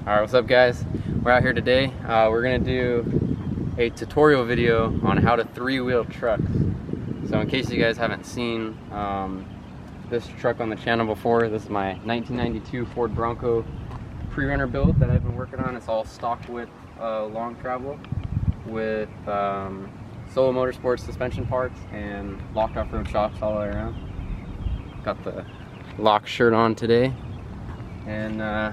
Alright, what's up guys? We're out here today. We're gonna do a tutorial video on how to three-wheel trucks. So in case you guys haven't seen this truck on the channel before, this is my 1992 Ford Bronco pre-runner build that I've been working on. It's all stock width long travel with Solo Motorsports suspension parts and locked off-road shocks all the way around. Got the lock shirt on today, and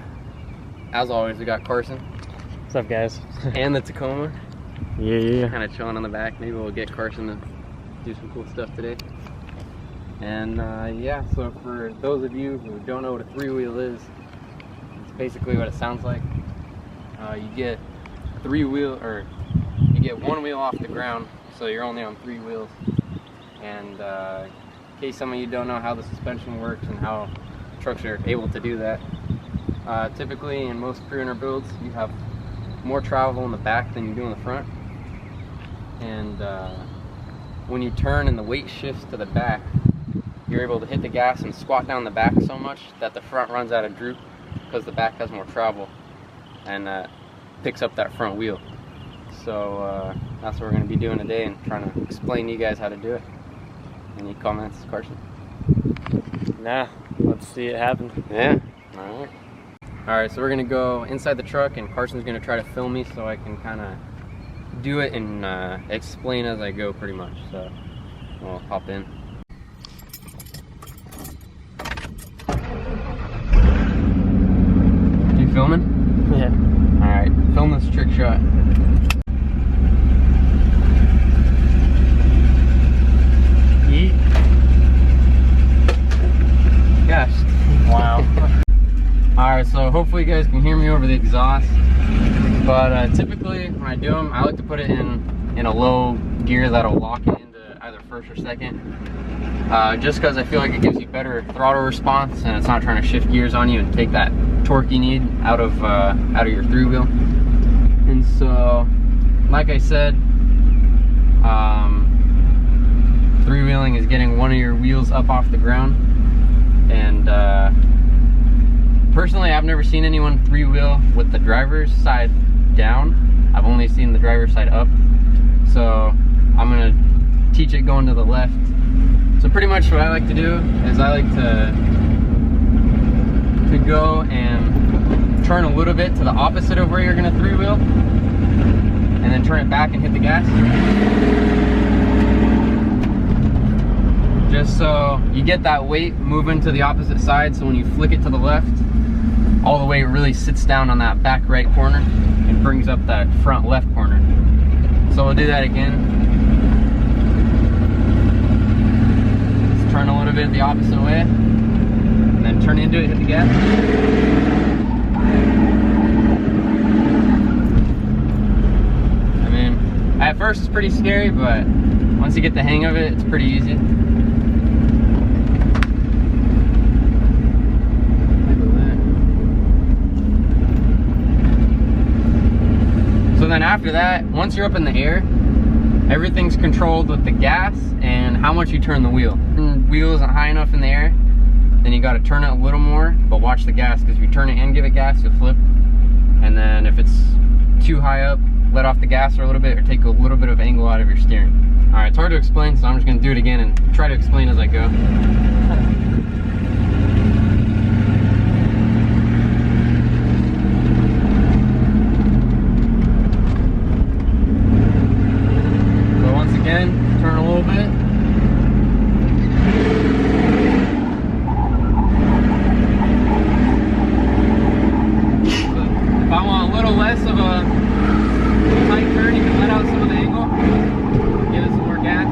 as always, we got Carson. What's up, guys? And the Tacoma. Yeah. Kind of chilling on the back. Maybe we'll get Carson to do some cool stuff today. And yeah, so for those of you who don't know what a three-wheel is, it's basically what it sounds like. You get you get one wheel off the ground, so you're only on three wheels. And in case some of you don't know how the suspension works and how trucks are able to do that, typically in most pre-runner builds you have more travel in the back than you do in the front, and when you turn and the weight shifts to the back, you're able to hit the gas and squat down the back so much that the front runs out of droop because the back has more travel and picks up that front wheel. So that's what we're going to be doing today and trying to explain to you guys how to do it. Any comments, Carson? Nah, let's see it happen. Yeah. Alright, so we're gonna go inside the truck and Carson's gonna try to film me so I can kind of do it and explain as I go pretty much. So we'll hop in. You filming? Yeah. Alright, film this trick shot. Yeet. Gosh. Wow. Alright, so hopefully you guys can hear me over the exhaust, but typically when I do them, I like to put it in a low gear that'll lock it into either first or second, just because I feel like it gives you better throttle response and it's not trying to shift gears on you and take that torque you need out of your three-wheel. And so, like I said, three-wheeling is getting one of your wheels up off the ground, and personally, I've never seen anyone three-wheel with the driver's side down. I've only seen the driver's side up. So I'm gonna teach it going to the left. So pretty much what I like to do is I like to go and turn a little bit to the opposite of where you're gonna three-wheel, and then turn it back and hit the gas. Just so you get that weight moving to the opposite side, so when you flick it to the left, all the weight really sits down on that back right corner and brings up that front left corner. So we'll do that again. Just turn a little bit the opposite way, and then turn into it, hit the gas. I mean, at first it's pretty scary, but once you get the hang of it, it's pretty easy. So then after that, once you're up in the air, everything's controlled with the gas and how much you turn the wheel. When the wheel isn't high enough in the air, then you got to turn it a little more, but watch the gas, because if you turn it and give it gas, you'll flip. And then if it's too high up, let off the gas for a little bit or take a little bit of angle out of your steering. Alright, it's hard to explain, so I'm just going to do it again and try to explain as I go. Turn a little bit. If I want a little less of a tight turn, you can let out some of the angle. Give it some more gas.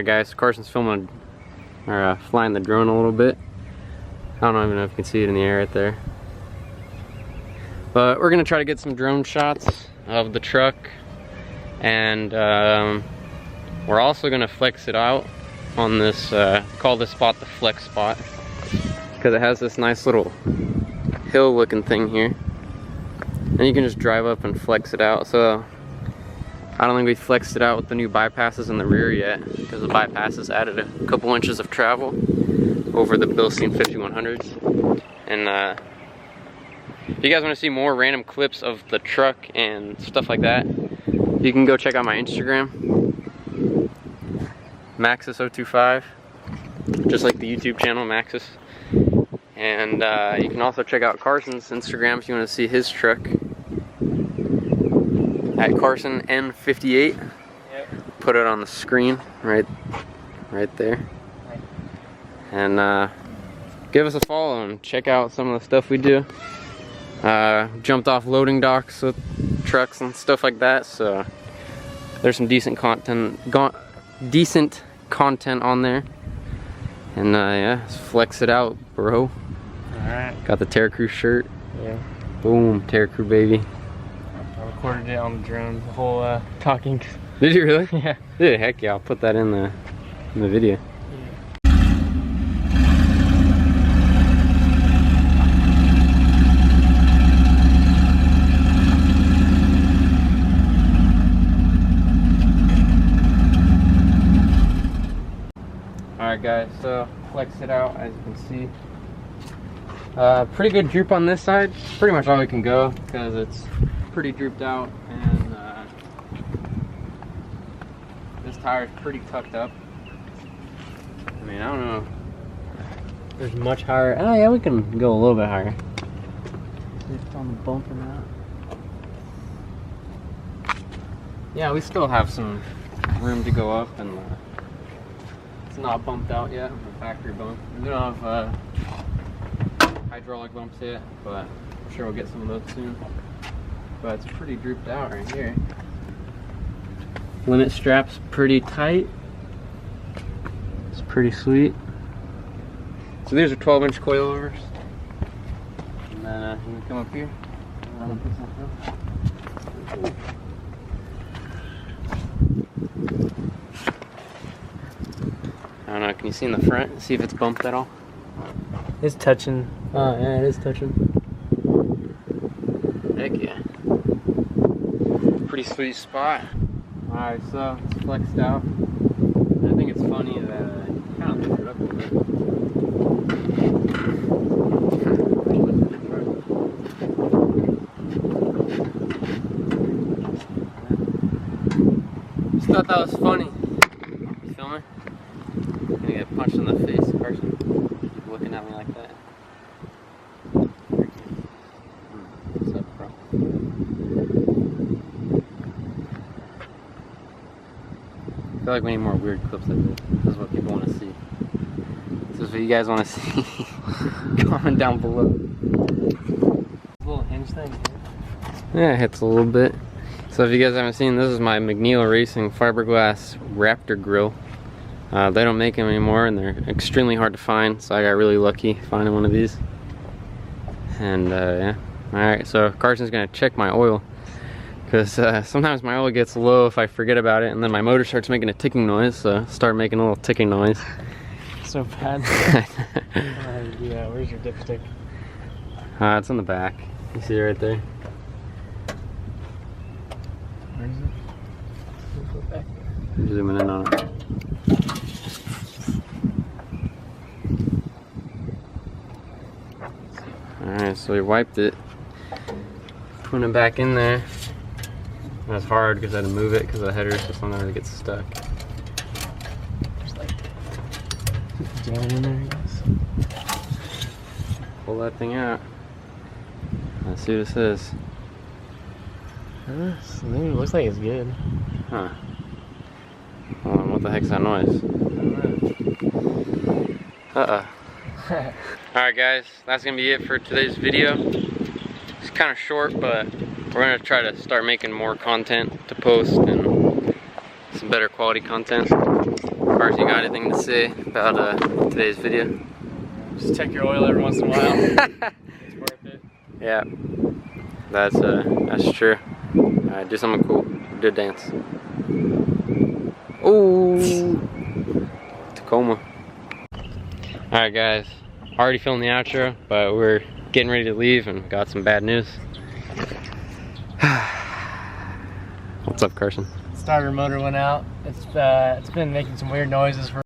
guys, Carson's filming or flying the drone a little bit. I don't even know if you can see it in the air right there. But we're gonna try to get some drone shots of the truck, and we're also gonna flex it out on this, call this spot the flex spot, because it has this nice little hill looking thing here. And you can just drive up and flex it out. So I don't think we flexed it out with the new bypasses in the rear yet, because the bypasses added a couple inches of travel over the Bilstein 5100s. And if you guys want to see more random clips of the truck and stuff like that, you can go check out my Instagram, Maxis025, just like the YouTube channel Maxis. And you can also check out Carson's Instagram if you want to see his truck, at Carson N58. Yep. Put it on the screen right there. And give us a follow and check out some of the stuff we do. Jumped off loading docks with trucks and stuff like that, so there's some decent content on there. And yeah, let's flex it out, bro. Alright. Got the Terra Crew shirt. Yeah. Boom, Terra Crew baby. I recorded it on the drone, the whole talking. Did you really? Yeah. Dude, heck yeah, I'll put that in the video. Alright guys, so flex it out as you can see. Pretty good droop on this side. Pretty much all we can go because it's pretty drooped out, and this tire is pretty tucked up. I mean, I don't know. There's much higher. Oh yeah, we can go a little bit higher. Just on the bump and that. Yeah, we still have some room to go up, and it's not bumped out yet, the factory bump. We don't have hydraulic bumps yet, but I'm sure we'll get some of those soon. But it's pretty drooped out right here. Limit strap's pretty tight. It's pretty sweet. So these are 12-inch coilovers. And then you can come up here. I don't know, can you see in the front? See if it's bumped at all? It's touching. Oh, yeah, it is touching. Heck yeah. Pretty sweet spot. Alright, so it's flexed out. I think it's funny that you kind of lift it up a little bit. Just thought that was funny. You feel me? I'm gonna get punched in the face, Carson. Keep looking at me like that. What's up, bro? I feel like we need more weird clips like this. This is what people want to see. This is what you guys want to see. Comment down below. Little hinge thing here. Yeah, it hits a little bit. So if you guys haven't seen, this is my McNeil Racing fiberglass Raptor grill. They don't make them anymore, and they're extremely hard to find, so I got really lucky finding one of these. And yeah. Alright, so Carson's gonna check my oil, because sometimes my oil gets low if I forget about it, and then my motor starts making a ticking noise, so start making a little ticking noise. So bad. Yeah, where's your dipstick? It's in the back. You see it right there? Where is it? Go back there. Zooming in on it. Alright, so we wiped it. Putting it back in there. That's hard because I had to move it because of the header, so sometimes it gets stuck. Just like jamming in there, I guess. Pull that thing out. Let's see what it says. I mean, it looks like it's good. Huh. What the heck's that noise? Uh-oh. Alright guys, that's gonna be it for today's video. It's kind of short, but we're gonna try to start making more content to post and some better quality content. Carson, you got anything to say about today's video? Just check your oil every once in a while. It's worth it. Yeah, that's true. Do something cool. Do a dance. Ooh, Tacoma. Alright guys, already filmed the outro, but we're getting ready to leave and got some bad news. What's up, Carson? Starter motor went out. It's been making some weird noises for